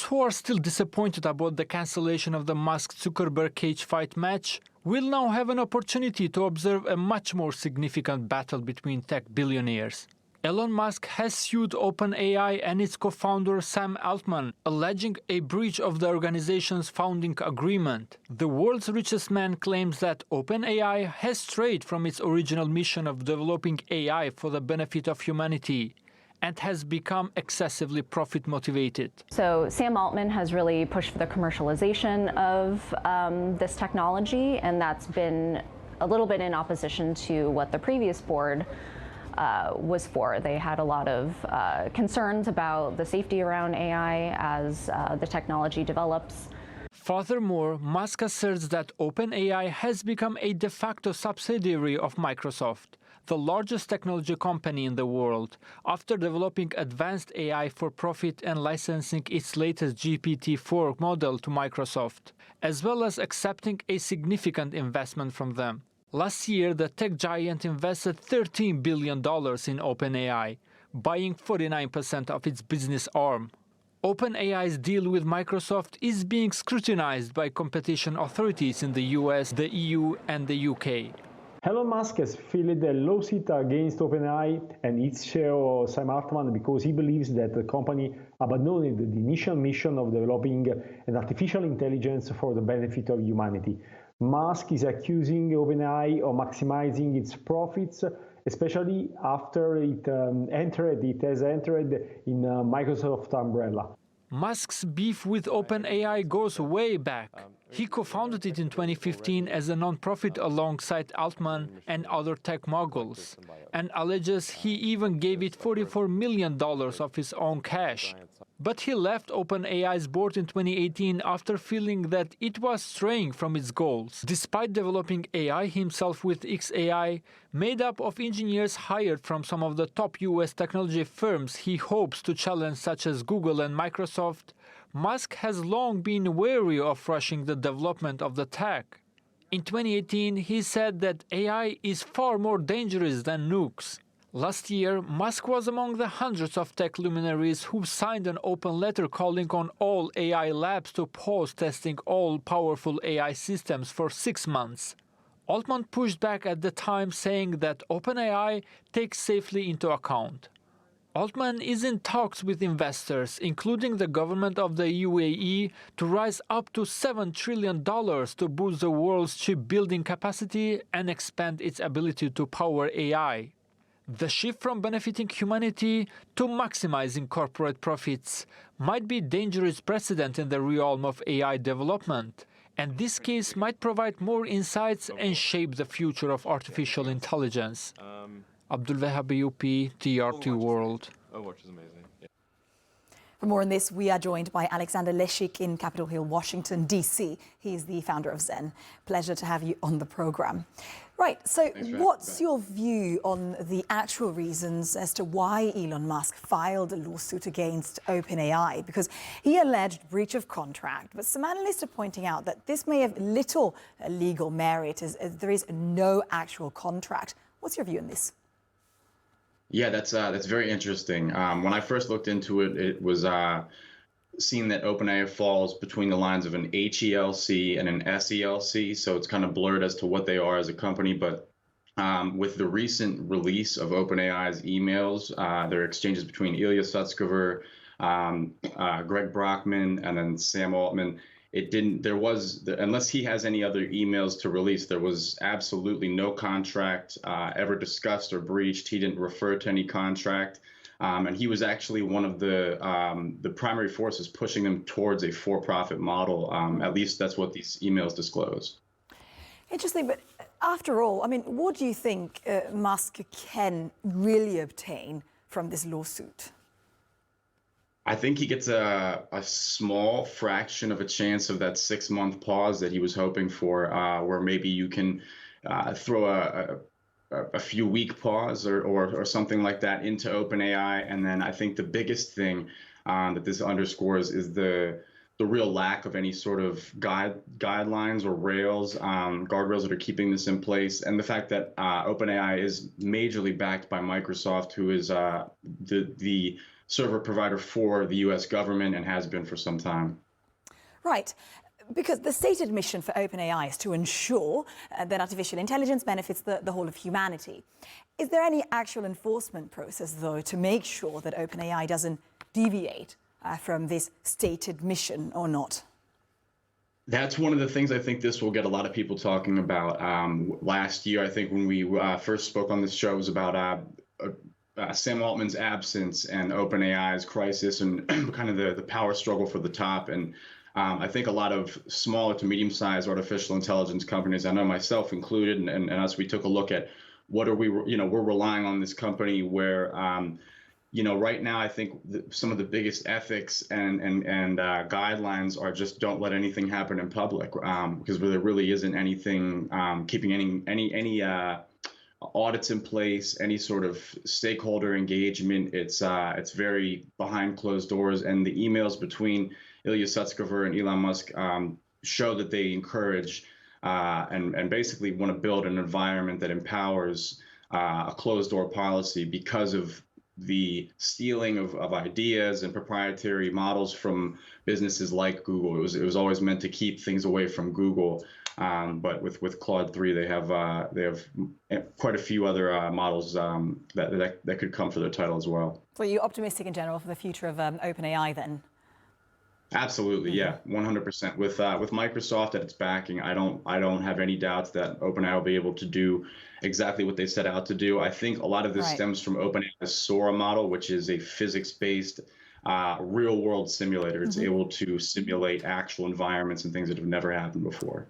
who are still disappointed about the cancellation of the Musk-Zuckerberg cage-fight match will now have an opportunity to observe a much more significant battle between tech billionaires. Elon Musk has sued OpenAI and its co-founder Sam Altman, alleging a breach of the organization's founding agreement. The world's richest man claims that OpenAI has strayed from its original mission of developing AI for the benefit of humanity and has become excessively profit-motivated. So Sam Altman has really pushed for the commercialization of this technology, and that's been a little bit in opposition to what the previous board was for. They had a lot of concerns about the safety around AI as the technology develops. Furthermore, Musk asserts that OpenAI has become a de facto subsidiary of Microsoft, the largest technology company in the world, after developing advanced AI for profit and licensing its latest GPT-4 model to Microsoft, as well as accepting a significant investment from them. Last year, the tech giant invested $13 billion in OpenAI, buying 49% of its business arm. OpenAI's deal with Microsoft is being scrutinized by competition authorities in the US, the EU, and the UK. Elon Musk has filed a lawsuit against OpenAI and its CEO Sam Altman because he believes that the company abandoned the initial mission of developing an artificial intelligence for the benefit of humanity. Musk is accusing OpenAI of maximizing its profits, especially after it has entered in Microsoft umbrella. Musk's beef with OpenAI goes way back. He co-founded it in 2015 as a non-profit alongside Altman and other tech moguls, and alleges he even gave it $44 million of his own cash. But he left OpenAI's board in 2018 after feeling that it was straying from its goals. Despite developing AI himself with xAI, made up of engineers hired from some of the top US technology firms he hopes to challenge, such as Google and Microsoft, Musk has long been wary of rushing the development of the tech. In 2018, he said that AI is far more dangerous than nukes. Last year, Musk was among the hundreds of tech luminaries who signed an open letter calling on all AI labs to pause testing all powerful AI systems for 6 months. Altman pushed back at the time, saying that OpenAI takes safely into account. Altman is in talks with investors, including the government of the UAE, to raise up to $7 trillion to boost the world's chip-building capacity and expand its ability to power AI. The shift from benefiting humanity to maximizing corporate profits might be a dangerous precedent in the realm of AI development, and this case might provide more insights and shape the future of artificial intelligence. Abdulwahab Ayubi, TR2 World. Overwatch is amazing. Yeah. For more on this, we are joined by Alexander Leschik in Capitol Hill, Washington, D.C. He's the founder of ZEN. Pleasure to have you on the program. Right, so what's your view on the actual reasons as to why Elon Musk filed a lawsuit against OpenAI? Because he alleged breach of contract, but some analysts are pointing out that this may have little legal merit as there is no actual contract. What's your view on this? Yeah, that's very interesting. When I first looked into it, it was seen that OpenAI falls between the lines of an HELC and an SELC, so it's kind of blurred as to what they are as a company. But with the recent release of OpenAI's emails, their exchanges between Ilya Sutskever, Greg Brockman, and then Sam Altman, unless he has any other emails to release, there was absolutely no contract ever discussed or breached. He didn't refer to any contract. And he was actually one of the primary forces pushing them towards a for-profit model. At least that's what these emails disclose. Interesting, but after all, I mean, what do you think Musk can really obtain from this lawsuit? I think he gets a small fraction of a chance of that 6-month pause that he was hoping for, where maybe you can throw a few week pause or something like that into OpenAI. And then I think the biggest thing that this underscores is the real lack of any sort of guidelines or rails, guardrails that are keeping this in place. And the fact that OpenAI is majorly backed by Microsoft, who is the server provider for the US government and has been for some time. Right. Because the stated mission for OpenAI is to ensure that artificial intelligence benefits the whole of humanity. Is there any actual enforcement process, though, to make sure that OpenAI doesn't deviate from this stated mission or not? That's one of the things I think this will get a lot of people talking about. Last year, I think when we first spoke on this show, it was about Sam Altman's absence and OpenAI's crisis and kind of the power struggle for the top. And I think a lot of smaller to medium-sized artificial intelligence companies, I know myself included, and us, we took a look at what are we, we're relying on this company where, right now I think some of the biggest ethics and guidelines are just don't let anything happen in public, because there really isn't anything keeping any audits in place, any sort of stakeholder engagement. It's very behind closed doors, and the emails between Ilya Sutskever and Elon Musk show that they encourage and basically want to build an environment that empowers a closed door policy because of the stealing of ideas and proprietary models from businesses like Google. It was always meant to keep things away from Google, but with Claude 3, they have quite a few other models that could come for their title as well. So you're optimistic in general for the future of OpenAI then? Absolutely, yeah, 100%. With Microsoft at its backing, I don't have any doubts that OpenAI will be able to do exactly what they set out to do. I think a lot of this stems from OpenAI's Sora model, which is a physics-based real-world simulator. It's able to simulate actual environments and things that have never happened before.